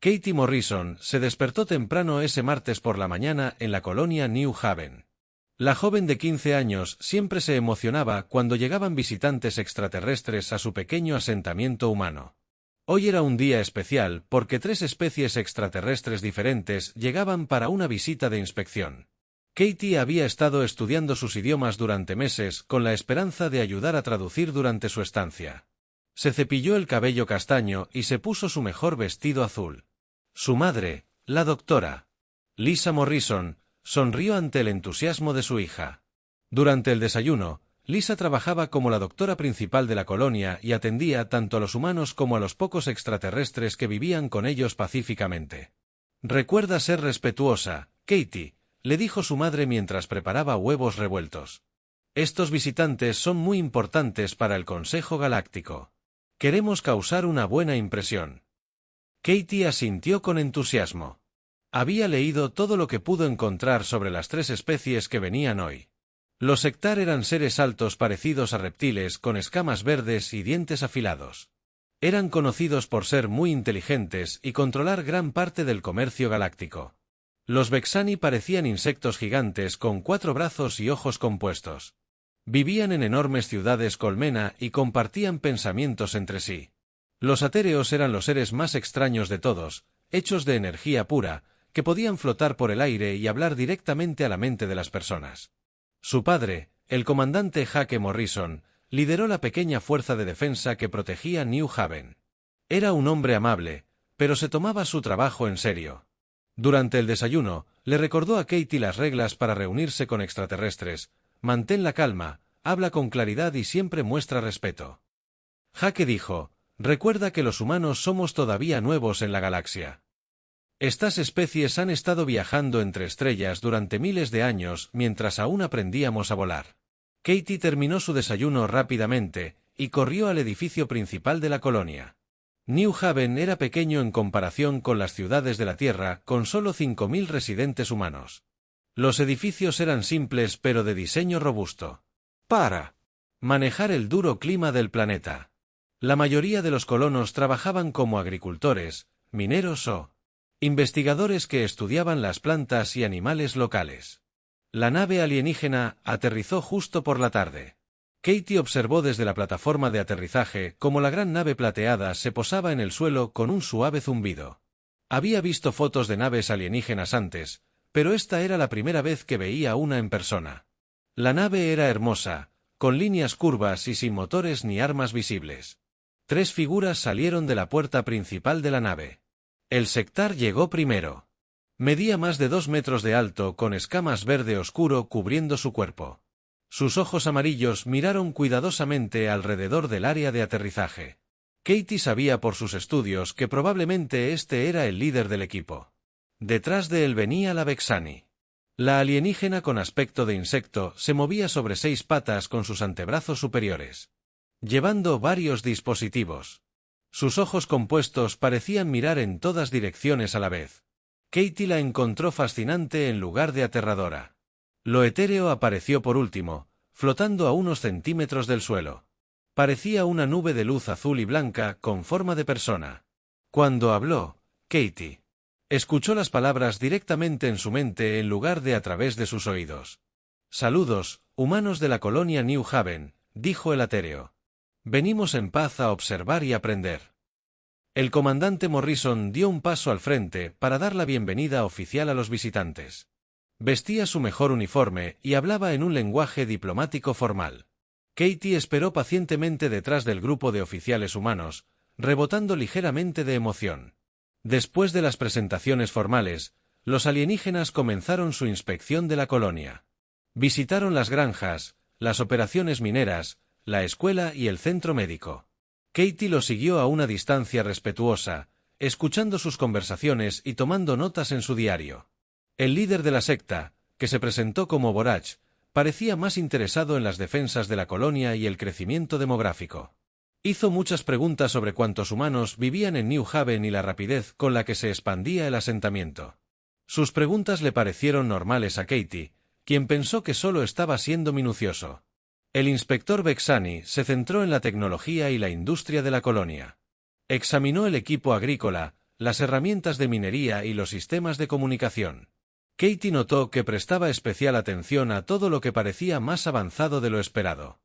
Katie Morrison se despertó temprano ese martes por la mañana en la colonia New Haven. La joven de 15 años siempre se emocionaba cuando llegaban visitantes extraterrestres a su pequeño asentamiento humano. Hoy era un día especial porque 3 especies extraterrestres diferentes llegaban para una visita de inspección. Katie había estado estudiando sus idiomas durante meses con la esperanza de ayudar a traducir durante su estancia. Se cepilló el cabello castaño y se puso su mejor vestido azul. Su madre, la doctora Lisa Morrison, sonrió ante el entusiasmo de su hija. Durante el desayuno, Lisa trabajaba como la doctora principal de la colonia y atendía tanto a los humanos como a los pocos extraterrestres que vivían con ellos pacíficamente. «Recuerda ser respetuosa, Katie», le dijo su madre mientras preparaba huevos revueltos. «Estos visitantes son muy importantes para el Consejo Galáctico. Queremos causar una buena impresión». Katie asintió con entusiasmo. Había leído todo lo que pudo encontrar sobre las 3 especies que venían hoy. Los sectar eran seres altos parecidos a reptiles con escamas verdes y dientes afilados. Eran conocidos por ser muy inteligentes y controlar gran parte del comercio galáctico. Los Vexani parecían insectos gigantes con 4 brazos y ojos compuestos. Vivían en enormes ciudades colmena y compartían pensamientos entre sí. Los atéreos eran los seres más extraños de todos, hechos de energía pura, que podían flotar por el aire y hablar directamente a la mente de las personas. Su padre, el comandante Jake Morrison, lideró la pequeña fuerza de defensa que protegía New Haven. Era un hombre amable, pero se tomaba su trabajo en serio. Durante el desayuno, le recordó a Katie las reglas para reunirse con extraterrestres: mantén la calma, habla con claridad y siempre muestra respeto. Jake dijo: recuerda que los humanos somos todavía nuevos en la galaxia. Estas especies han estado viajando entre estrellas durante miles de años mientras aún aprendíamos a volar. Katie terminó su desayuno rápidamente y corrió al edificio principal de la colonia. New Haven era pequeño en comparación con las ciudades de la Tierra, con solo 5.000 residentes humanos. Los edificios eran simples pero de diseño robusto. Para manejar el duro clima del planeta. La mayoría de los colonos trabajaban como agricultores, mineros o investigadores que estudiaban las plantas y animales locales. La nave alienígena aterrizó justo por la tarde. Katie observó desde la plataforma de aterrizaje cómo la gran nave plateada se posaba en el suelo con un suave zumbido. Había visto fotos de naves alienígenas antes, pero esta era la primera vez que veía una en persona. La nave era hermosa, con líneas curvas y sin motores ni armas visibles. 3 figuras salieron de la puerta principal de la nave. El sectar llegó primero. Medía más de 2 metros de alto con escamas verde oscuro cubriendo su cuerpo. Sus ojos amarillos miraron cuidadosamente alrededor del área de aterrizaje. Katie sabía por sus estudios que probablemente este era el líder del equipo. Detrás de él venía la Vexani. La alienígena con aspecto de insecto se movía sobre 6 patas con sus antebrazos superiores, llevando varios dispositivos. Sus ojos compuestos parecían mirar en todas direcciones a la vez. Katie la encontró fascinante en lugar de aterradora. Lo etéreo apareció por último, flotando a unos centímetros del suelo. Parecía una nube de luz azul y blanca con forma de persona. Cuando habló, Katie escuchó las palabras directamente en su mente en lugar de a través de sus oídos. «Saludos, humanos de la colonia New Haven», dijo el etéreo. «Venimos en paz a observar y aprender». El comandante Morrison dio un paso al frente para dar la bienvenida oficial a los visitantes. Vestía su mejor uniforme y hablaba en un lenguaje diplomático formal. Katie esperó pacientemente detrás del grupo de oficiales humanos, rebotando ligeramente de emoción. Después de las presentaciones formales, los alienígenas comenzaron su inspección de la colonia. Visitaron las granjas, las operaciones mineras, la escuela y el centro médico. Katie lo siguió a una distancia respetuosa, escuchando sus conversaciones y tomando notas en su diario. El líder de la secta, que se presentó como Borach, parecía más interesado en las defensas de la colonia y el crecimiento demográfico. Hizo muchas preguntas sobre cuántos humanos vivían en New Haven y la rapidez con la que se expandía el asentamiento. Sus preguntas le parecieron normales a Katie, quien pensó que solo estaba siendo minucioso. El inspector Vexani se centró en la tecnología y la industria de la colonia. Examinó el equipo agrícola, las herramientas de minería y los sistemas de comunicación. Katie notó que prestaba especial atención a todo lo que parecía más avanzado de lo esperado.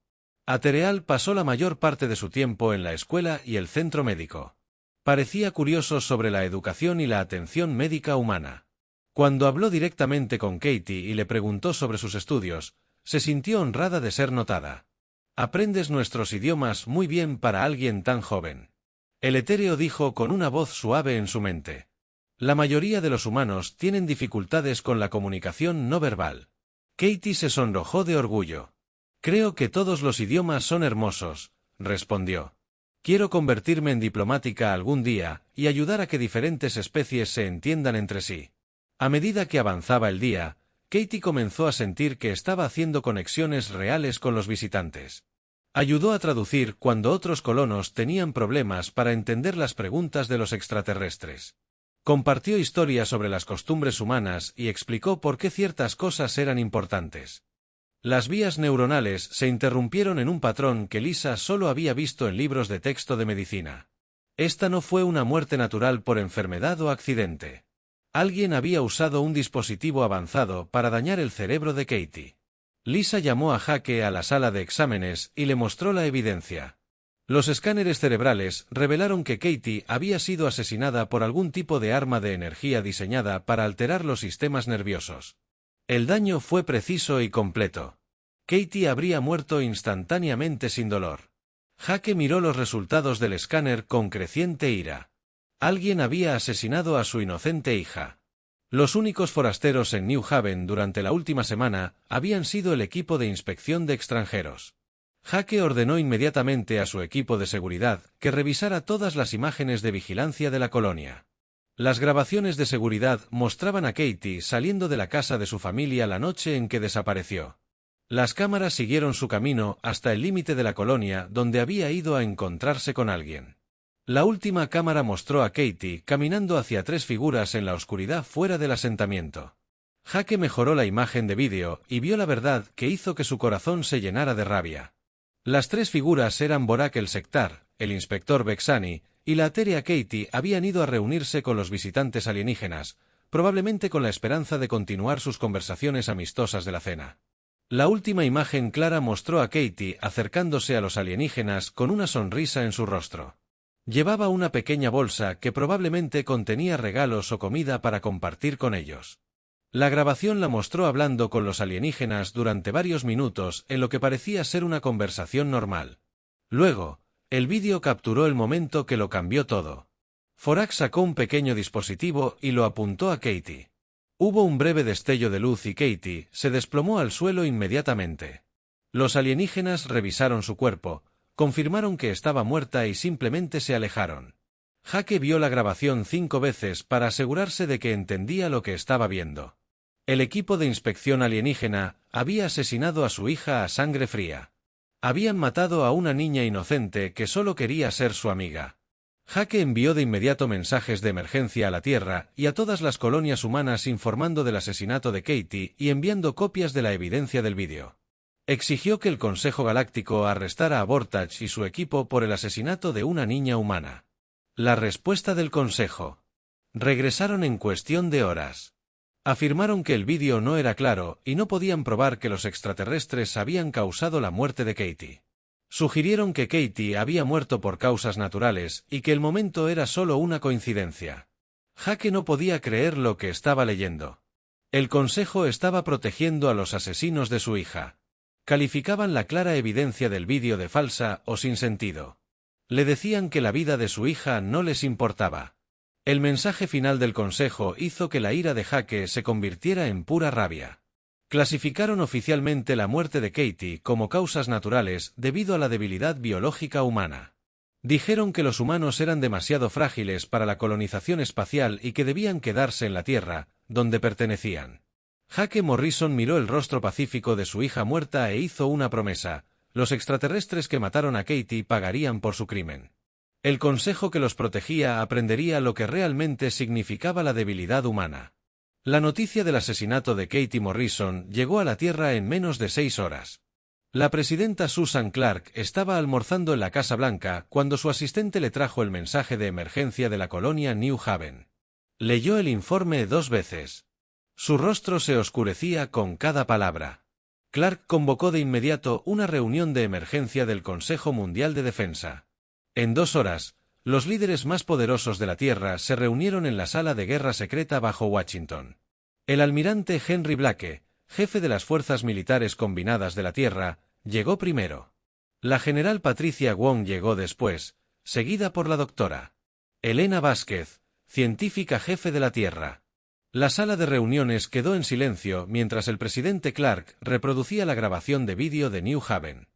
Atereal pasó la mayor parte de su tiempo en la escuela y el centro médico. Parecía curioso sobre la educación y la atención médica humana. Cuando habló directamente con Katie y le preguntó sobre sus estudios, se sintió honrada de ser notada. «Aprendes nuestros idiomas muy bien para alguien tan joven», el etéreo dijo con una voz suave en su mente. La mayoría de los humanos tienen dificultades con la comunicación no verbal. Katie se sonrojó de orgullo. «Creo que todos los idiomas son hermosos», respondió. «Quiero convertirme en diplomática algún día y ayudar a que diferentes especies se entiendan entre sí». A medida que avanzaba el día, Katie comenzó a sentir que estaba haciendo conexiones reales con los visitantes. Ayudó a traducir cuando otros colonos tenían problemas para entender las preguntas de los extraterrestres. Compartió historias sobre las costumbres humanas y explicó por qué ciertas cosas eran importantes. Las vías neuronales se interrumpieron en un patrón que Lisa solo había visto en libros de texto de medicina. Esta no fue una muerte natural por enfermedad o accidente. Alguien había usado un dispositivo avanzado para dañar el cerebro de Katie. Lisa llamó a Jake a la sala de exámenes y le mostró la evidencia. Los escáneres cerebrales revelaron que Katie había sido asesinada por algún tipo de arma de energía diseñada para alterar los sistemas nerviosos. El daño fue preciso y completo. Katie habría muerto instantáneamente sin dolor. Jake miró los resultados del escáner con creciente ira. Alguien había asesinado a su inocente hija. Los únicos forasteros en New Haven durante la última semana habían sido el equipo de inspección de extranjeros. Jake ordenó inmediatamente a su equipo de seguridad que revisara todas las imágenes de vigilancia de la colonia. Las grabaciones de seguridad mostraban a Katie saliendo de la casa de su familia la noche en que desapareció. Las cámaras siguieron su camino hasta el límite de la colonia donde había ido a encontrarse con alguien. La última cámara mostró a Katie caminando hacia tres figuras en la oscuridad fuera del asentamiento. Jake mejoró la imagen de vídeo y vio la verdad que hizo que su corazón se llenara de rabia. Las tres figuras eran Borak el Sectar, el inspector Vexani, y la etérea Katie habían ido a reunirse con los visitantes alienígenas, probablemente con la esperanza de continuar sus conversaciones amistosas de la cena. La última imagen clara mostró a Katie acercándose a los alienígenas con una sonrisa en su rostro. Llevaba una pequeña bolsa que probablemente contenía regalos o comida para compartir con ellos. La grabación la mostró hablando con los alienígenas durante varios minutos en lo que parecía ser una conversación normal. Luego, el vídeo capturó el momento que lo cambió todo. Forak sacó un pequeño dispositivo y lo apuntó a Katie. Hubo un breve destello de luz y Katie se desplomó al suelo inmediatamente. Los alienígenas revisaron su cuerpo, confirmaron que estaba muerta y simplemente se alejaron. Jake vio la grabación 5 veces para asegurarse de que entendía lo que estaba viendo. El equipo de inspección alienígena había asesinado a su hija a sangre fría. Habían matado a una niña inocente que solo quería ser su amiga. Jake envió de inmediato mensajes de emergencia a la Tierra y a todas las colonias humanas informando del asesinato de Katie y enviando copias de la evidencia del vídeo. Exigió que el Consejo Galáctico arrestara a Vortage y su equipo por el asesinato de una niña humana. La respuesta del Consejo. Regresaron en cuestión de horas. Afirmaron que el vídeo no era claro y no podían probar que los extraterrestres habían causado la muerte de Katie. Sugirieron que Katie había muerto por causas naturales y que el momento era solo una coincidencia. Jake no podía creer lo que estaba leyendo. El Consejo estaba protegiendo a los asesinos de su hija. Calificaban la clara evidencia del vídeo de falsa o sin sentido. Le decían que la vida de su hija no les importaba. El mensaje final del Consejo hizo que la ira de Jake se convirtiera en pura rabia. Clasificaron oficialmente la muerte de Katie como causas naturales debido a la debilidad biológica humana. Dijeron que los humanos eran demasiado frágiles para la colonización espacial y que debían quedarse en la Tierra, donde pertenecían. Jake Morrison miró el rostro pacífico de su hija muerta e hizo una promesa: los extraterrestres que mataron a Katie pagarían por su crimen. El Consejo que los protegía aprendería lo que realmente significaba la debilidad humana. La noticia del asesinato de Katie Morrison llegó a la Tierra en menos de 6 horas. La presidenta Susan Clark estaba almorzando en la Casa Blanca cuando su asistente le trajo el mensaje de emergencia de la colonia New Haven. Leyó el informe 2 veces. Su rostro se oscurecía con cada palabra. Clark convocó de inmediato una reunión de emergencia del Consejo Mundial de Defensa. En 2 horas, los líderes más poderosos de la Tierra se reunieron en la sala de guerra secreta bajo Washington. El almirante Henry Blake, jefe de las Fuerzas Militares Combinadas de la Tierra, llegó primero. La general Patricia Wong llegó después, seguida por la doctora Elena Vázquez, científica jefe de la Tierra. La sala de reuniones quedó en silencio mientras el presidente Clark reproducía la grabación de vídeo de New Haven.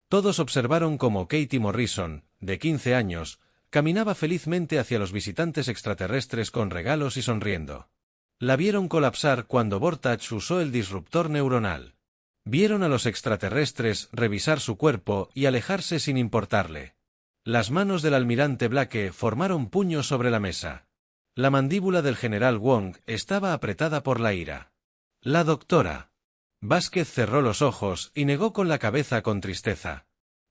Todos observaron cómo Katie Morrison, de 15 años, caminaba felizmente hacia los visitantes extraterrestres con regalos y sonriendo. La vieron colapsar cuando Vortach usó el disruptor neuronal. Vieron a los extraterrestres revisar su cuerpo y alejarse sin importarle. Las manos del almirante Blake formaron puños sobre la mesa. La mandíbula del general Wong estaba apretada por la ira. La doctora Vázquez cerró los ojos y negó con la cabeza con tristeza.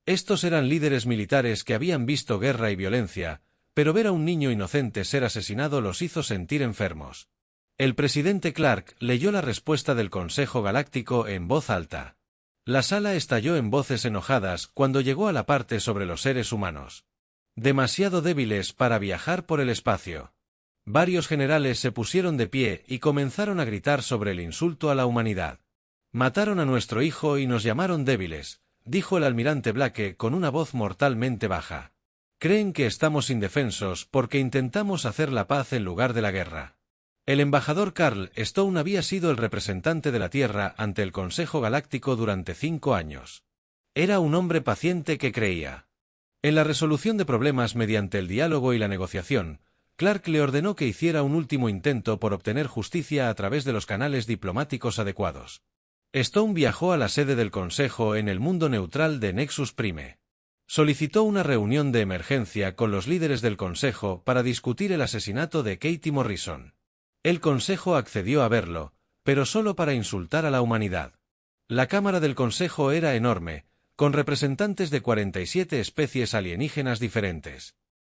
Estos eran líderes militares que habían visto guerra y violencia, pero ver a un niño inocente ser asesinado los hizo sentir enfermos. El presidente Clark leyó la respuesta del Consejo Galáctico en voz alta. La sala estalló en voces enojadas cuando llegó a la parte sobre los seres humanos. Demasiado débiles para viajar por el espacio. Varios generales se pusieron de pie y comenzaron a gritar sobre el insulto a la humanidad. Mataron a nuestro hijo y nos llamaron débiles, dijo el almirante Blake con una voz mortalmente baja. Creen que estamos indefensos porque intentamos hacer la paz en lugar de la guerra. El embajador Carl Stone había sido el representante de la Tierra ante el Consejo Galáctico durante 5 años. Era un hombre paciente que creía en la resolución de problemas mediante el diálogo y la negociación. Clark le ordenó que hiciera un último intento por obtener justicia a través de los canales diplomáticos adecuados. Stone viajó a la sede del Consejo en el mundo neutral de Nexus Prime. Solicitó una reunión de emergencia con los líderes del Consejo para discutir el asesinato de Katie Morrison. El Consejo accedió a verlo, pero solo para insultar a la humanidad. La Cámara del Consejo era enorme, con representantes de 47 especies alienígenas diferentes.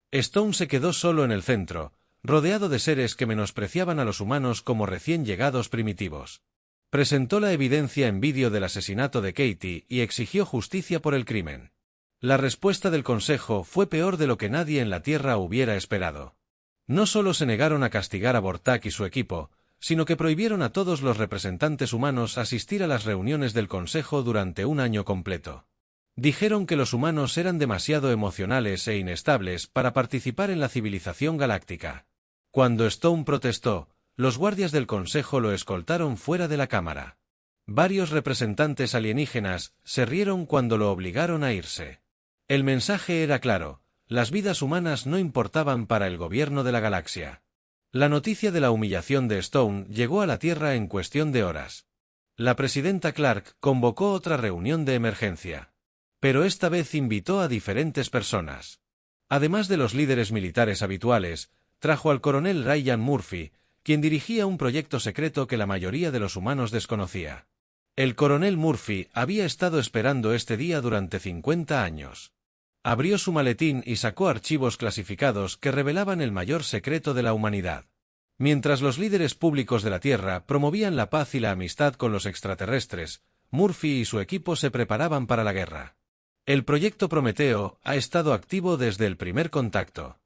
Stone se quedó solo en el centro, rodeado de seres que menospreciaban a los humanos como recién llegados primitivos. Presentó la evidencia en vídeo del asesinato de Katie y exigió justicia por el crimen. La respuesta del Consejo fue peor de lo que nadie en la Tierra hubiera esperado. No solo se negaron a castigar a Vortach y su equipo, sino que prohibieron a todos los representantes humanos asistir a las reuniones del Consejo durante un año completo. Dijeron que los humanos eran demasiado emocionales e inestables para participar en la civilización galáctica. Cuando Stone protestó, los guardias del Consejo lo escoltaron fuera de la Cámara. Varios representantes alienígenas se rieron cuando lo obligaron a irse. El mensaje era claro: las vidas humanas no importaban para el gobierno de la galaxia. La noticia de la humillación de Stone llegó a la Tierra en cuestión de horas. La presidenta Clark convocó otra reunión de emergencia. Pero esta vez invitó a diferentes personas. Además de los líderes militares habituales, trajo al coronel Ryan Murphy, quien dirigía un proyecto secreto que la mayoría de los humanos desconocía. El coronel Murphy había estado esperando este día durante 50 años. Abrió su maletín y sacó archivos clasificados que revelaban el mayor secreto de la humanidad. Mientras los líderes públicos de la Tierra promovían la paz y la amistad con los extraterrestres, Murphy y su equipo se preparaban para la guerra. El proyecto Prometeo ha estado activo desde el primer contacto.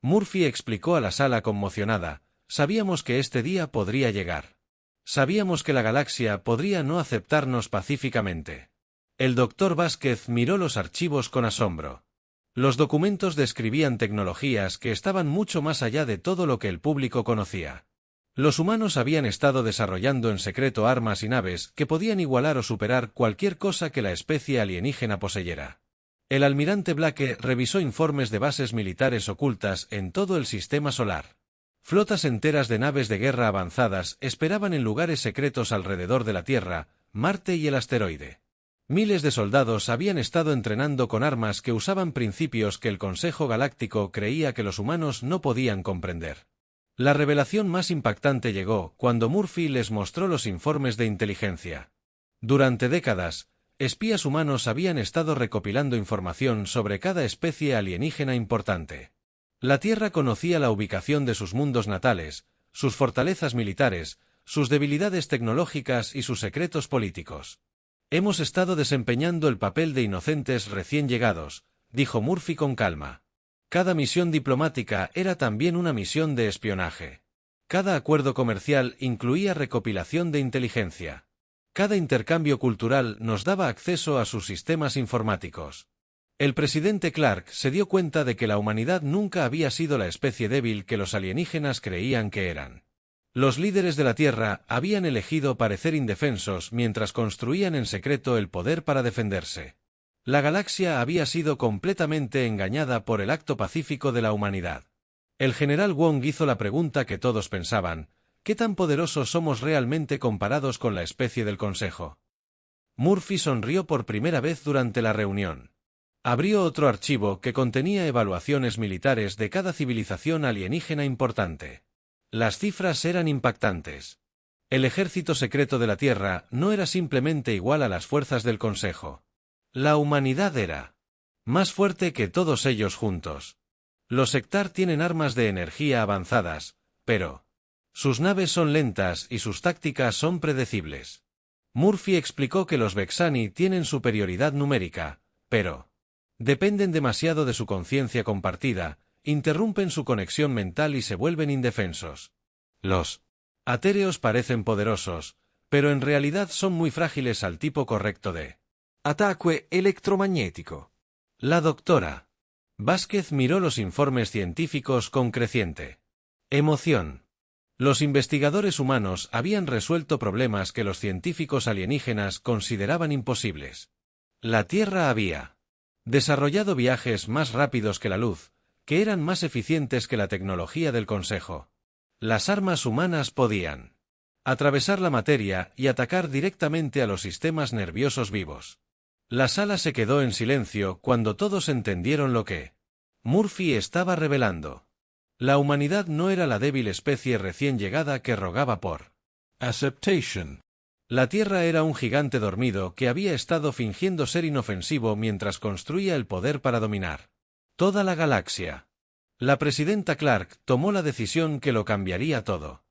Murphy explicó a la sala conmocionada: sabíamos que este día podría llegar. Sabíamos que la galaxia podría no aceptarnos pacíficamente. El doctor Vázquez miró los archivos con asombro. Los documentos describían tecnologías que estaban mucho más allá de todo lo que el público conocía. Los humanos habían estado desarrollando en secreto armas y naves que podían igualar o superar cualquier cosa que la especie alienígena poseyera. El almirante Blake revisó informes de bases militares ocultas en todo el sistema solar. Flotas enteras de naves de guerra avanzadas esperaban en lugares secretos alrededor de la Tierra, Marte y el asteroide. Miles de soldados habían estado entrenando con armas que usaban principios que el Consejo Galáctico creía que los humanos no podían comprender. La revelación más impactante llegó cuando Murphy les mostró los informes de inteligencia. Durante décadas, Espías humanos habían estado recopilando información sobre cada especie alienígena importante. La Tierra conocía la ubicación de sus mundos natales, sus fortalezas militares, sus debilidades tecnológicas y sus secretos políticos. Hemos estado desempeñando el papel de inocentes recién llegados, dijo Murphy con calma. Cada misión diplomática era también una misión de espionaje. Cada acuerdo comercial incluía recopilación de inteligencia. Cada intercambio cultural nos daba acceso a sus sistemas informáticos. El presidente Clark se dio cuenta de que la humanidad nunca había sido la especie débil que los alienígenas creían que eran. Los líderes de la Tierra habían elegido parecer indefensos mientras construían en secreto el poder para defenderse. La galaxia había sido completamente engañada por el acto pacífico de la humanidad. El general Wong hizo la pregunta que todos pensaban: ¿qué tan poderosos somos realmente comparados con la especie del Consejo? Murphy sonrió por primera vez durante la reunión. Abrió otro archivo que contenía evaluaciones militares de cada civilización alienígena importante. Las cifras eran impactantes. El ejército secreto de la Tierra no era simplemente igual a las fuerzas del Consejo. La humanidad era más fuerte que todos ellos juntos. Los Sectar tienen armas de energía avanzadas, pero sus naves son lentas y sus tácticas son predecibles. Murphy explicó que los Vexani tienen superioridad numérica, pero dependen demasiado de su conciencia compartida, interrumpen su conexión mental y se vuelven indefensos. Los atéreos parecen poderosos, pero en realidad son muy frágiles al tipo correcto de ataque electromagnético. La doctora Vázquez miró los informes científicos con creciente emoción. Los investigadores humanos habían resuelto problemas que los científicos alienígenas consideraban imposibles. La Tierra había desarrollado viajes más rápidos que la luz, que eran más eficientes que la tecnología del Consejo. Las armas humanas podían atravesar la materia y atacar directamente a los sistemas nerviosos vivos. La sala se quedó en silencio cuando todos entendieron lo que Murphy estaba revelando. La humanidad no era la débil especie recién llegada que rogaba por acceptation. La Tierra era un gigante dormido que había estado fingiendo ser inofensivo mientras construía el poder para dominar toda la galaxia. La presidenta Clark tomó la decisión que lo cambiaría todo.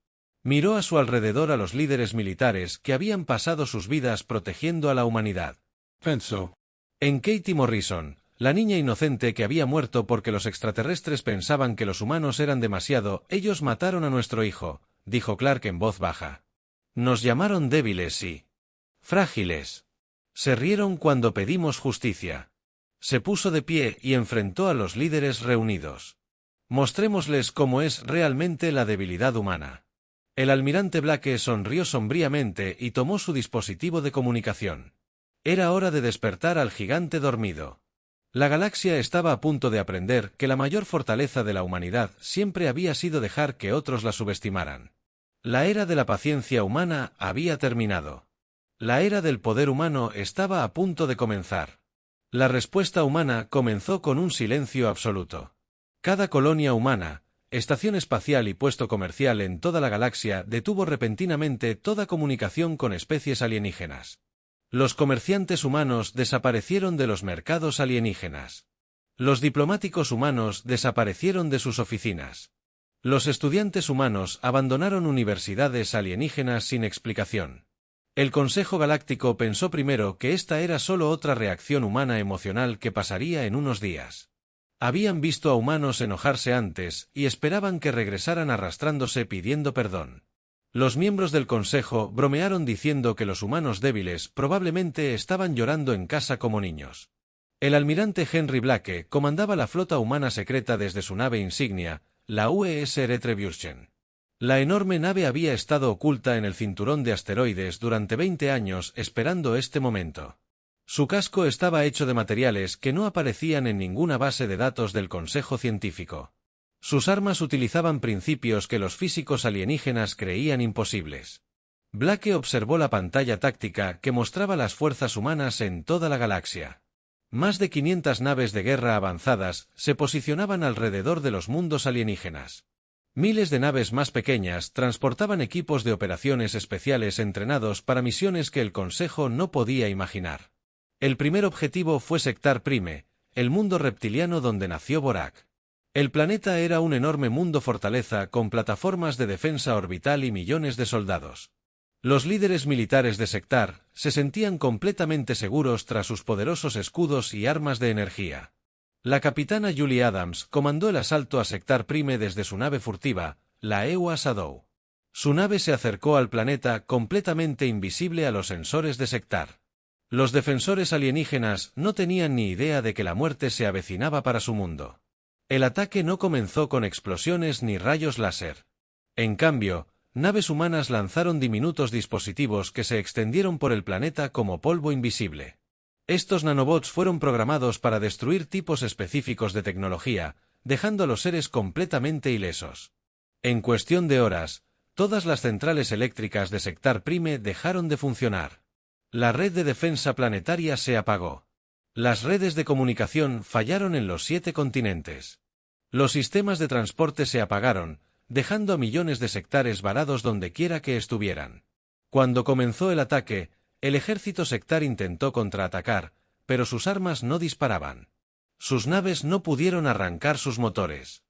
Miró a su alrededor a los líderes militares que habían pasado sus vidas protegiendo a la humanidad. Pensó en Katie Morrison, la niña inocente que había muerto porque los extraterrestres pensaban que los humanos eran demasiado. Ellos mataron a nuestro hijo, dijo Clark en voz baja. Nos llamaron débiles y frágiles. Se rieron cuando pedimos justicia. Se puso de pie y enfrentó a los líderes reunidos. Mostrémosles cómo es realmente la debilidad humana. El almirante Blake sonrió sombríamente y tomó su dispositivo de comunicación. Era hora de despertar al gigante dormido. La galaxia estaba a punto de aprender que la mayor fortaleza de la humanidad siempre había sido dejar que otros la subestimaran. La era de la paciencia humana había terminado. La era del poder humano estaba a punto de comenzar. La respuesta humana comenzó con un silencio absoluto. Cada colonia humana, estación espacial y puesto comercial en toda la galaxia detuvo repentinamente toda comunicación con especies alienígenas. Los comerciantes humanos desaparecieron de los mercados alienígenas. Los diplomáticos humanos desaparecieron de sus oficinas. Los estudiantes humanos abandonaron universidades alienígenas sin explicación. El Consejo Galáctico pensó primero que esta era solo otra reacción humana emocional que pasaría en unos días. Habían visto a humanos enojarse antes y esperaban que regresaran arrastrándose pidiendo perdón. Los miembros del Consejo bromearon diciendo que los humanos débiles probablemente estaban llorando en casa como niños. El almirante Henry Blake comandaba la flota humana secreta desde su nave insignia, la UES Retribution. La enorme nave había estado oculta en el cinturón de asteroides durante 20 años esperando este momento. Su casco estaba hecho de materiales que no aparecían en ninguna base de datos del Consejo Científico. Sus armas utilizaban principios que los físicos alienígenas creían imposibles. Blake observó la pantalla táctica que mostraba las fuerzas humanas en toda la galaxia. Más de 500 naves de guerra avanzadas se posicionaban alrededor de los mundos alienígenas. Miles de naves más pequeñas transportaban equipos de operaciones especiales entrenados para misiones que el Consejo no podía imaginar. El primer objetivo fue Sectar Prime, el mundo reptiliano donde nació Borak. El planeta era un enorme mundo fortaleza con plataformas de defensa orbital y millones de soldados. Los líderes militares de Sectar se sentían completamente seguros tras sus poderosos escudos y armas de energía. La capitana Julie Adams comandó el asalto a Sectar Prime desde su nave furtiva, la Ewa Shadow. Su nave se acercó al planeta completamente invisible a los sensores de Sectar. Los defensores alienígenas no tenían ni idea de que la muerte se avecinaba para su mundo. El ataque no comenzó con explosiones ni rayos láser. En cambio, naves humanas lanzaron diminutos dispositivos que se extendieron por el planeta como polvo invisible. Estos nanobots fueron programados para destruir tipos específicos de tecnología, dejando a los seres completamente ilesos. En cuestión de horas, todas las centrales eléctricas de Sectar Prime dejaron de funcionar. La red de defensa planetaria se apagó. Las redes de comunicación fallaron en los 7 continentes. Los sistemas de transporte se apagaron, dejando a millones de sectares varados dondequiera que estuvieran. Cuando comenzó el ataque, el ejército sectar intentó contraatacar, pero sus armas no disparaban. Sus naves no pudieron arrancar sus motores.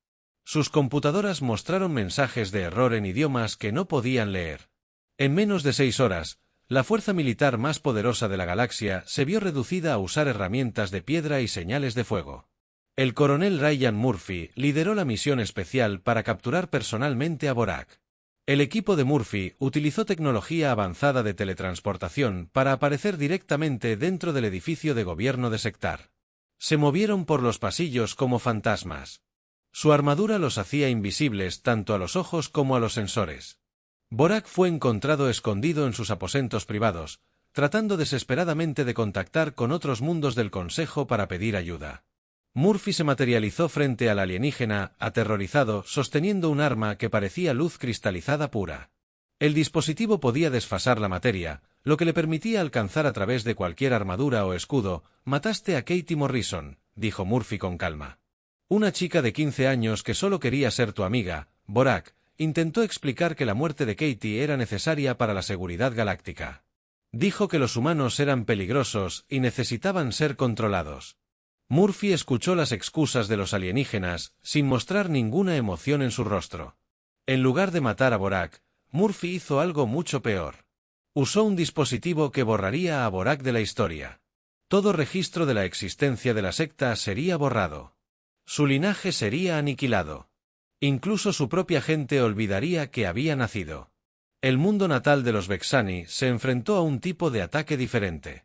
Sus computadoras mostraron mensajes de error en idiomas que no podían leer. En menos de 6 horas, la fuerza militar más poderosa de la galaxia se vio reducida a usar herramientas de piedra y señales de fuego. El coronel Ryan Murphy lideró la misión especial para capturar personalmente a Borak. El equipo de Murphy utilizó tecnología avanzada de teletransportación para aparecer directamente dentro del edificio de gobierno de Sectar. Se movieron por los pasillos como fantasmas. Su armadura los hacía invisibles tanto a los ojos como a los sensores. Borak fue encontrado escondido en sus aposentos privados, tratando desesperadamente de contactar con otros mundos del Consejo para pedir ayuda. Murphy se materializó frente al alienígena, aterrorizado, sosteniendo un arma que parecía luz cristalizada pura. El dispositivo podía desfasar la materia, lo que le permitía alcanzar a través de cualquier armadura o escudo. «Mataste a Katie Morrison», dijo Murphy con calma. Una chica de 15 años que solo quería ser tu amiga. Borak intentó explicar que la muerte de Katie era necesaria para la seguridad galáctica. Dijo que los humanos eran peligrosos y necesitaban ser controlados. Murphy escuchó las excusas de los alienígenas, sin mostrar ninguna emoción en su rostro. En lugar de matar a Borak, Murphy hizo algo mucho peor. Usó un dispositivo que borraría a Borak de la historia. Todo registro de la existencia de la secta sería borrado. Su linaje sería aniquilado. Incluso su propia gente olvidaría que había nacido. El mundo natal de los Vexani se enfrentó a un tipo de ataque diferente.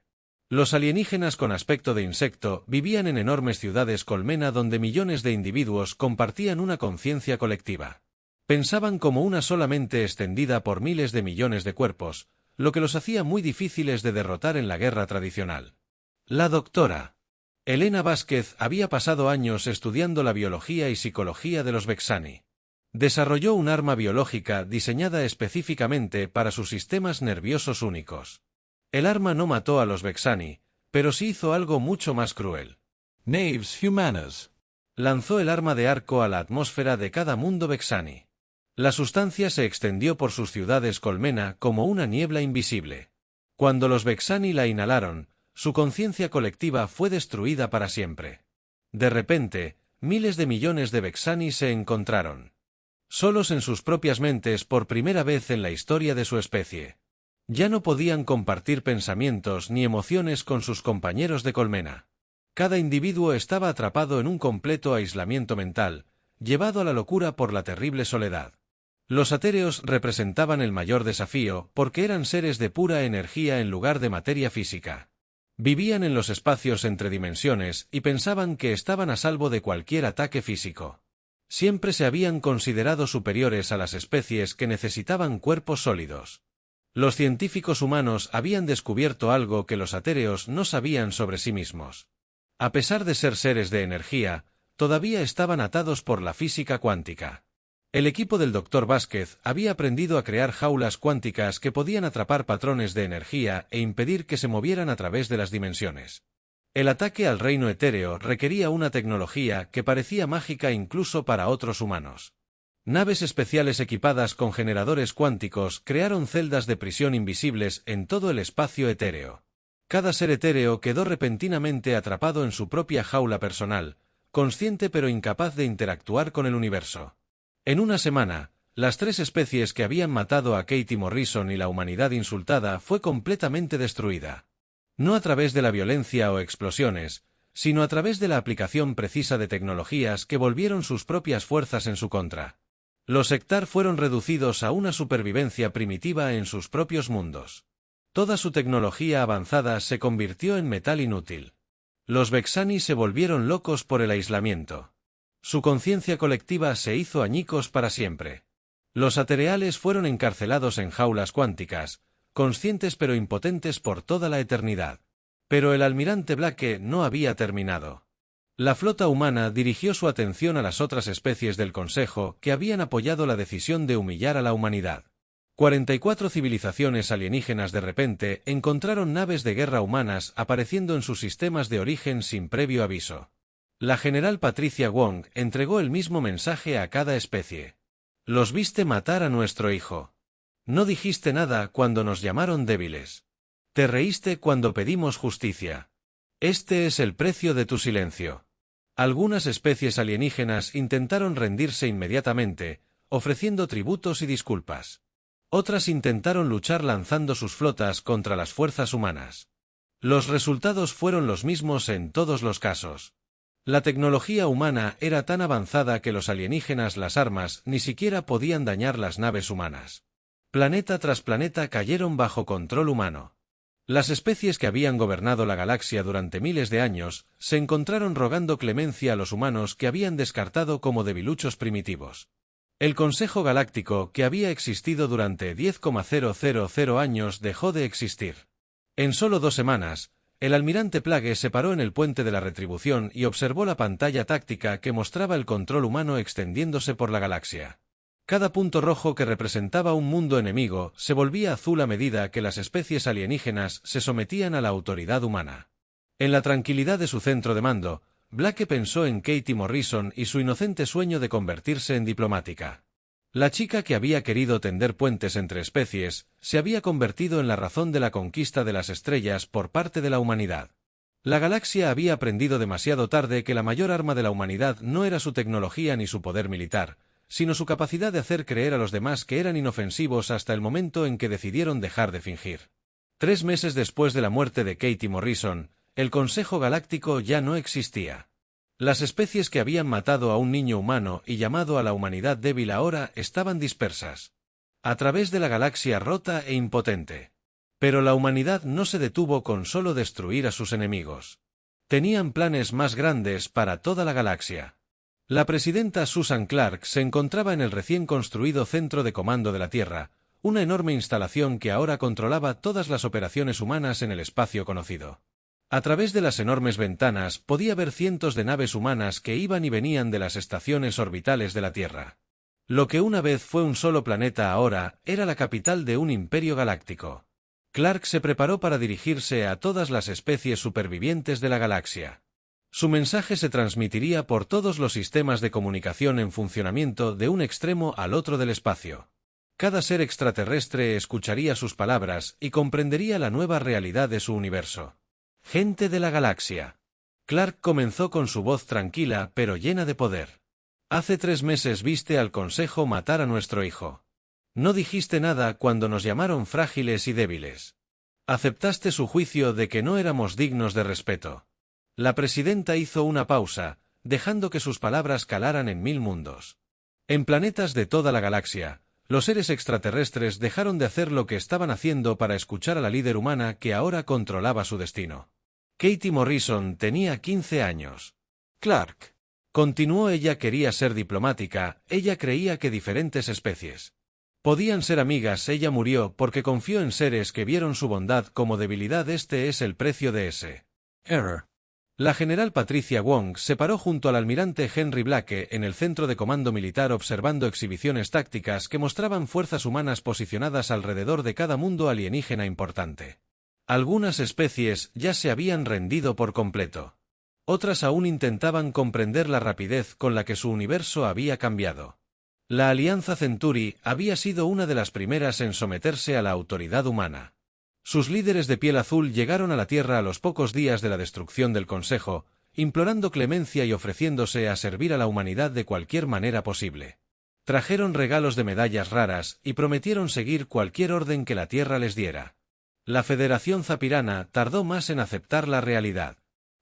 Los alienígenas con aspecto de insecto vivían en enormes ciudades colmena donde millones de individuos compartían una conciencia colectiva. Pensaban como una sola mente extendida por miles de millones de cuerpos, lo que los hacía muy difíciles de derrotar en la guerra tradicional. La doctora Elena Vázquez había pasado años estudiando la biología y psicología de los Vexani. Desarrolló un arma biológica diseñada específicamente para sus sistemas nerviosos únicos. El arma no mató a los Vexani, pero sí hizo algo mucho más cruel. Naves Humanas. Lanzó el arma de arco a la atmósfera de cada mundo Vexani. La sustancia se extendió por sus ciudades colmena como una niebla invisible. Cuando los Vexani la inhalaron, su conciencia colectiva fue destruida para siempre. De repente, miles de millones de Vexani se encontraron. Solos en sus propias mentes por primera vez en la historia de su especie. Ya no podían compartir pensamientos ni emociones con sus compañeros de colmena. Cada individuo estaba atrapado en un completo aislamiento mental, llevado a la locura por la terrible soledad. Los atéreos representaban el mayor desafío porque eran seres de pura energía en lugar de materia física. Vivían en los espacios entre dimensiones y pensaban que estaban a salvo de cualquier ataque físico. Siempre se habían considerado superiores a las especies que necesitaban cuerpos sólidos. Los científicos humanos habían descubierto algo que los atéreos no sabían sobre sí mismos. A pesar de ser seres de energía, todavía estaban atados por la física cuántica. El equipo del Dr. Vázquez había aprendido a crear jaulas cuánticas que podían atrapar patrones de energía e impedir que se movieran a través de las dimensiones. El ataque al reino etéreo requería una tecnología que parecía mágica incluso para otros humanos. Naves especiales equipadas con generadores cuánticos crearon celdas de prisión invisibles en todo el espacio etéreo. Cada ser etéreo quedó repentinamente atrapado en su propia jaula personal, consciente pero incapaz de interactuar con el universo. En una semana, las 3 especies que habían matado a Katie Morrison y la humanidad insultada fue completamente destruida. No a través de la violencia o explosiones, sino a través de la aplicación precisa de tecnologías que volvieron sus propias fuerzas en su contra. Los Sectar fueron reducidos a una supervivencia primitiva en sus propios mundos. Toda su tecnología avanzada se convirtió en metal inútil. Los Vexani se volvieron locos por el aislamiento. Su conciencia colectiva se hizo añicos para siempre. Los Atereales fueron encarcelados en jaulas cuánticas, conscientes pero impotentes por toda la eternidad. Pero el almirante Blake no había terminado. La flota humana dirigió su atención a las otras especies del Consejo que habían apoyado la decisión de humillar a la humanidad. 44 civilizaciones alienígenas de repente encontraron naves de guerra humanas apareciendo en sus sistemas de origen sin previo aviso. La general Patricia Wong entregó el mismo mensaje a cada especie. Los viste matar a nuestro hijo. No dijiste nada cuando nos llamaron débiles. Te reíste cuando pedimos justicia. Este es el precio de tu silencio. Algunas especies alienígenas intentaron rendirse inmediatamente, ofreciendo tributos y disculpas. Otras intentaron luchar lanzando sus flotas contra las fuerzas humanas. Los resultados fueron los mismos en todos los casos. La tecnología humana era tan avanzada que los alienígenas, las armas, ni siquiera podían dañar las naves humanas. Planeta tras planeta cayeron bajo control humano. Las especies que habían gobernado la galaxia durante miles de años se encontraron rogando clemencia a los humanos que habían descartado como debiluchos primitivos. El Consejo Galáctico, que había existido durante 10,000 años, dejó de existir. En solo 2 semanas, el almirante Plague se paró en el puente de la retribución y observó la pantalla táctica que mostraba el control humano extendiéndose por la galaxia. Cada punto rojo que representaba un mundo enemigo se volvía azul a medida que las especies alienígenas se sometían a la autoridad humana. En la tranquilidad de su centro de mando, Blake pensó en Katie Morrison y su inocente sueño de convertirse en diplomática. La chica que había querido tender puentes entre especies se había convertido en la razón de la conquista de las estrellas por parte de la humanidad. La galaxia había aprendido demasiado tarde que la mayor arma de la humanidad no era su tecnología ni su poder militar, sino su capacidad de hacer creer a los demás que eran inofensivos hasta el momento en que decidieron dejar de fingir. 3 meses después de la muerte de Katie Morrison, el Consejo Galáctico ya no existía. Las especies que habían matado a un niño humano y llamado a la humanidad débil ahora estaban dispersas a través de la galaxia rota e impotente. Pero la humanidad no se detuvo con solo destruir a sus enemigos. Tenían planes más grandes para toda la galaxia. La presidenta Susan Clark se encontraba en el recién construido Centro de Comando de la Tierra, una enorme instalación que ahora controlaba todas las operaciones humanas en el espacio conocido. A través de las enormes ventanas podía ver cientos de naves humanas que iban y venían de las estaciones orbitales de la Tierra. Lo que una vez fue un solo planeta ahora era la capital de un imperio galáctico. Clark se preparó para dirigirse a todas las especies supervivientes de la galaxia. Su mensaje se transmitiría por todos los sistemas de comunicación en funcionamiento de un extremo al otro del espacio. Cada ser extraterrestre escucharía sus palabras y comprendería la nueva realidad de su universo. Gente de la galaxia. Clark comenzó con su voz tranquila pero llena de poder. Hace 3 meses viste al Consejo matar a nuestro hijo. No dijiste nada cuando nos llamaron frágiles y débiles. Aceptaste su juicio de que no éramos dignos de respeto. La presidenta hizo una pausa, dejando que sus palabras calaran en 1000 mundos. En planetas de toda la galaxia, los seres extraterrestres dejaron de hacer lo que estaban haciendo para escuchar a la líder humana que ahora controlaba su destino. Katie Morrison tenía 15 años. Clark. Continuó, ella quería ser diplomática, ella creía que diferentes especies podían ser amigas, ella murió porque confió en seres que vieron su bondad como debilidad. Este es el precio de ese error. La general Patricia Wong se paró junto al almirante Henry Blake en el centro de comando militar observando exhibiciones tácticas que mostraban fuerzas humanas posicionadas alrededor de cada mundo alienígena importante. Algunas especies ya se habían rendido por completo. Otras aún intentaban comprender la rapidez con la que su universo había cambiado. La Alianza Centauri había sido una de las primeras en someterse a la autoridad humana. Sus líderes de piel azul llegaron a la Tierra a los pocos días de la destrucción del Consejo, implorando clemencia y ofreciéndose a servir a la humanidad de cualquier manera posible. Trajeron regalos de medallas raras y prometieron seguir cualquier orden que la Tierra les diera. La Federación Zapirana tardó más en aceptar la realidad.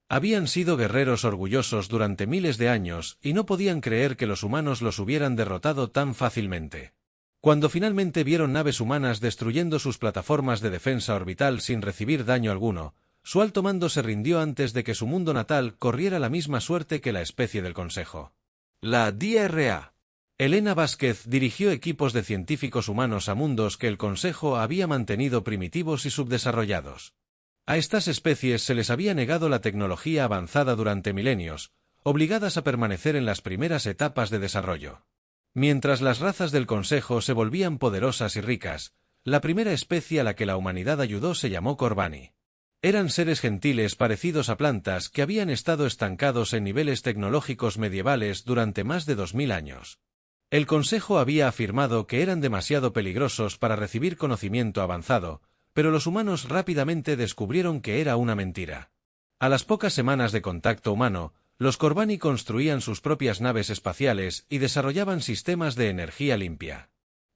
Habían sido guerreros orgullosos durante miles de años y no podían creer que los humanos los hubieran derrotado tan fácilmente. Cuando finalmente vieron naves humanas destruyendo sus plataformas de defensa orbital sin recibir daño alguno, su alto mando se rindió antes de que su mundo natal corriera la misma suerte que la especie del Consejo. La DRA. Elena Vázquez dirigió equipos de científicos humanos a mundos que el Consejo había mantenido primitivos y subdesarrollados. A estas especies se les había negado la tecnología avanzada durante milenios, obligadas a permanecer en las primeras etapas de desarrollo. Mientras las razas del Consejo se volvían poderosas y ricas, la primera especie a la que la humanidad ayudó se llamó Corbani. Eran seres gentiles parecidos a plantas que habían estado estancados en niveles tecnológicos medievales durante más de 2000 años. El Consejo había afirmado que eran demasiado peligrosos para recibir conocimiento avanzado, pero los humanos rápidamente descubrieron que era una mentira. A las pocas semanas de contacto humano, los Corbani construían sus propias naves espaciales y desarrollaban sistemas de energía limpia.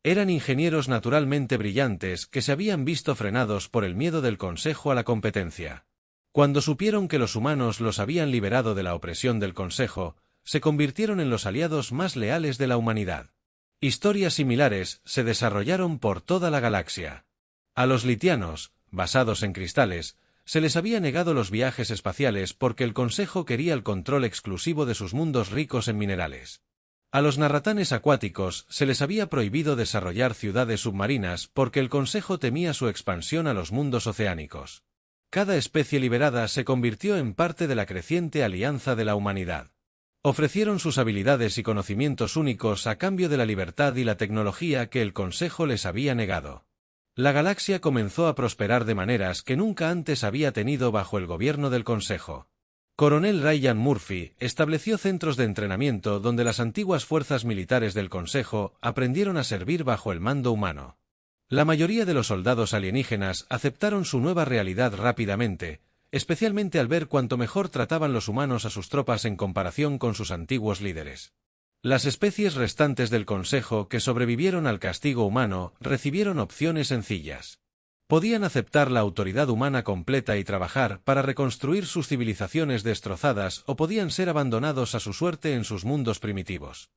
Eran ingenieros naturalmente brillantes que se habían visto frenados por el miedo del Consejo a la competencia. Cuando supieron que los humanos los habían liberado de la opresión del Consejo, se convirtieron en los aliados más leales de la humanidad. Historias similares se desarrollaron por toda la galaxia. A los litianos, basados en cristales, se les había negado los viajes espaciales porque el Consejo quería el control exclusivo de sus mundos ricos en minerales. A los narratanes acuáticos se les había prohibido desarrollar ciudades submarinas porque el Consejo temía su expansión a los mundos oceánicos. Cada especie liberada se convirtió en parte de la creciente alianza de la humanidad. Ofrecieron sus habilidades y conocimientos únicos a cambio de la libertad y la tecnología que el Consejo les había negado. La galaxia comenzó a prosperar de maneras que nunca antes había tenido bajo el gobierno del Consejo. Coronel Ryan Murphy estableció centros de entrenamiento donde las antiguas fuerzas militares del Consejo aprendieron a servir bajo el mando humano. La mayoría de los soldados alienígenas aceptaron su nueva realidad rápidamente, especialmente al ver cuánto mejor trataban los humanos a sus tropas en comparación con sus antiguos líderes. Las especies restantes del Consejo que sobrevivieron al castigo humano recibieron opciones sencillas. Podían aceptar la autoridad humana completa y trabajar para reconstruir sus civilizaciones destrozadas o podían ser abandonados a su suerte en sus mundos primitivos.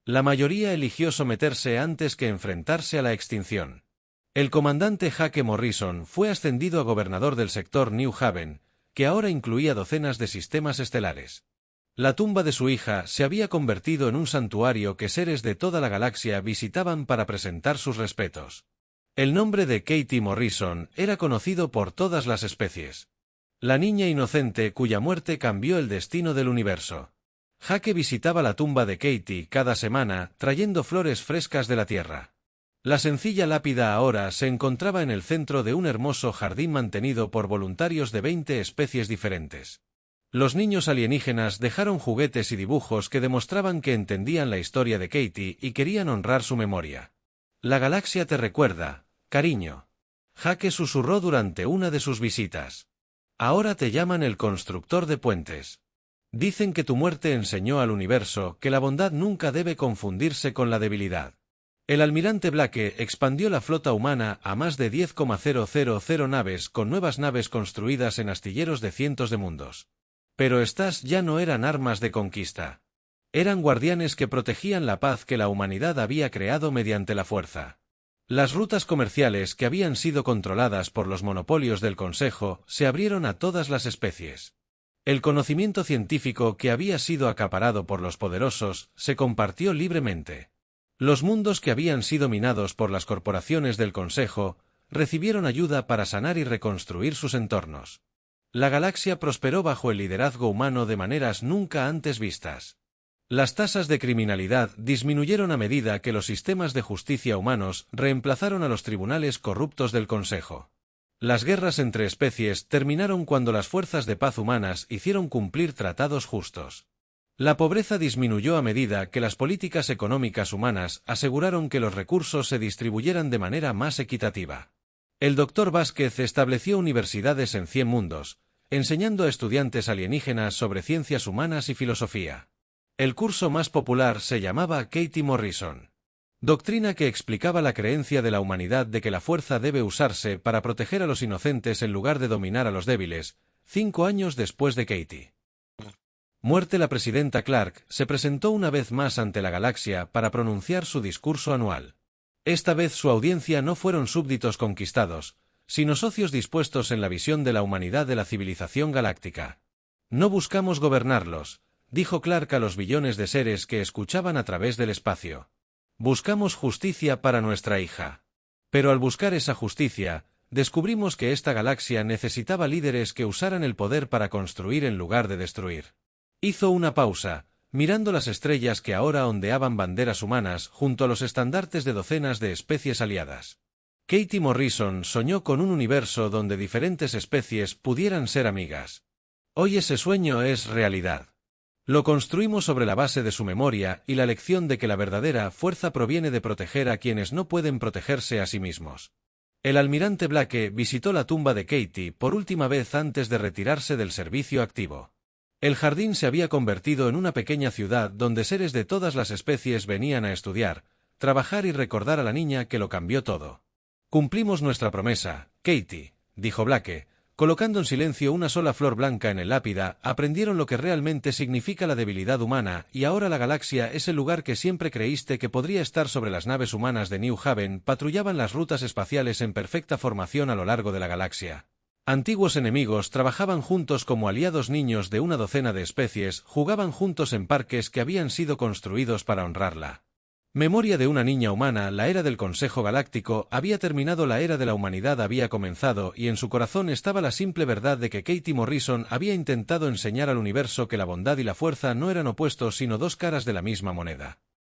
La mayoría eligió someterse antes que enfrentarse a la extinción. El comandante Jake Morrison fue ascendido a gobernador del sector New Haven, que ahora incluía docenas de sistemas estelares. La tumba de su hija se había convertido en un santuario que seres de toda la galaxia visitaban para presentar sus respetos. El nombre de Katie Morrison era conocido por todas las especies. La niña inocente cuya muerte cambió el destino del universo. Jake visitaba la tumba de Katie cada semana, trayendo flores frescas de la tierra. La sencilla lápida ahora se encontraba en el centro de un hermoso jardín mantenido por voluntarios de 20 especies diferentes. Los niños alienígenas dejaron juguetes y dibujos que demostraban que entendían la historia de Katie y querían honrar su memoria. La galaxia te recuerda, cariño. Jake susurró durante una de sus visitas. Ahora te llaman el constructor de puentes. Dicen que tu muerte enseñó al universo que la bondad nunca debe confundirse con la debilidad. El almirante Blake expandió la flota humana a más de 10,000 naves con nuevas naves construidas en astilleros de cientos de mundos. Pero estas ya no eran armas de conquista. Eran guardianes que protegían la paz que la humanidad había creado mediante la fuerza. Las rutas comerciales que habían sido controladas por los monopolios del Consejo se abrieron a todas las especies. El conocimiento científico que había sido acaparado por los poderosos se compartió libremente. Los mundos que habían sido minados por las corporaciones del Consejo recibieron ayuda para sanar y reconstruir sus entornos. La galaxia prosperó bajo el liderazgo humano de maneras nunca antes vistas. Las tasas de criminalidad disminuyeron a medida que los sistemas de justicia humanos reemplazaron a los tribunales corruptos del Consejo. Las guerras entre especies terminaron cuando las fuerzas de paz humanas hicieron cumplir tratados justos. La pobreza disminuyó a medida que las políticas económicas humanas aseguraron que los recursos se distribuyeran de manera más equitativa. El Dr. Vázquez estableció universidades en 100 mundos, enseñando a estudiantes alienígenas sobre ciencias humanas y filosofía. El curso más popular se llamaba Katie Morrison. Doctrina que explicaba la creencia de la humanidad de que la fuerza debe usarse para proteger a los inocentes en lugar de dominar a los débiles, 5 años después de Katie. Muerte. La presidenta Clark se presentó una vez más ante la galaxia para pronunciar su discurso anual. Esta vez su audiencia no fueron súbditos conquistados, sino socios dispuestos en la visión de la humanidad de la civilización galáctica. No buscamos gobernarlos, dijo Clark a los billones de seres que escuchaban a través del espacio. Buscamos justicia para nuestra hija. Pero al buscar esa justicia, descubrimos que esta galaxia necesitaba líderes que usaran el poder para construir en lugar de destruir. Hizo una pausa, mirando las estrellas que ahora ondeaban banderas humanas junto a los estandartes de docenas de especies aliadas. Katie Morrison soñó con un universo donde diferentes especies pudieran ser amigas. Hoy ese sueño es realidad. Lo construimos sobre la base de su memoria y la lección de que la verdadera fuerza proviene de proteger a quienes no pueden protegerse a sí mismos. El almirante Blake visitó la tumba de Katie por última vez antes de retirarse del servicio activo. El jardín se había convertido en una pequeña ciudad donde seres de todas las especies venían a estudiar, trabajar y recordar a la niña que lo cambió todo. Cumplimos nuestra promesa, Katie, dijo Blake, colocando en silencio una sola flor blanca en el lápida. Aprendieron lo que realmente significa la debilidad humana y ahora la galaxia es el lugar que siempre creíste que podría estar. Sobre las naves humanas de New Haven patrullaban las rutas espaciales en perfecta formación a lo largo de la galaxia. Antiguos enemigos trabajaban juntos como aliados. Niños de una docena de especies jugaban juntos en parques que habían sido construidos para honrarla. Memoria de una niña humana. La era del Consejo Galáctico había terminado, la era de la humanidad había comenzado y en su corazón estaba la simple verdad de que Katie Morrison había intentado enseñar al universo que la bondad y la fuerza no eran opuestos sino dos caras de la misma moneda.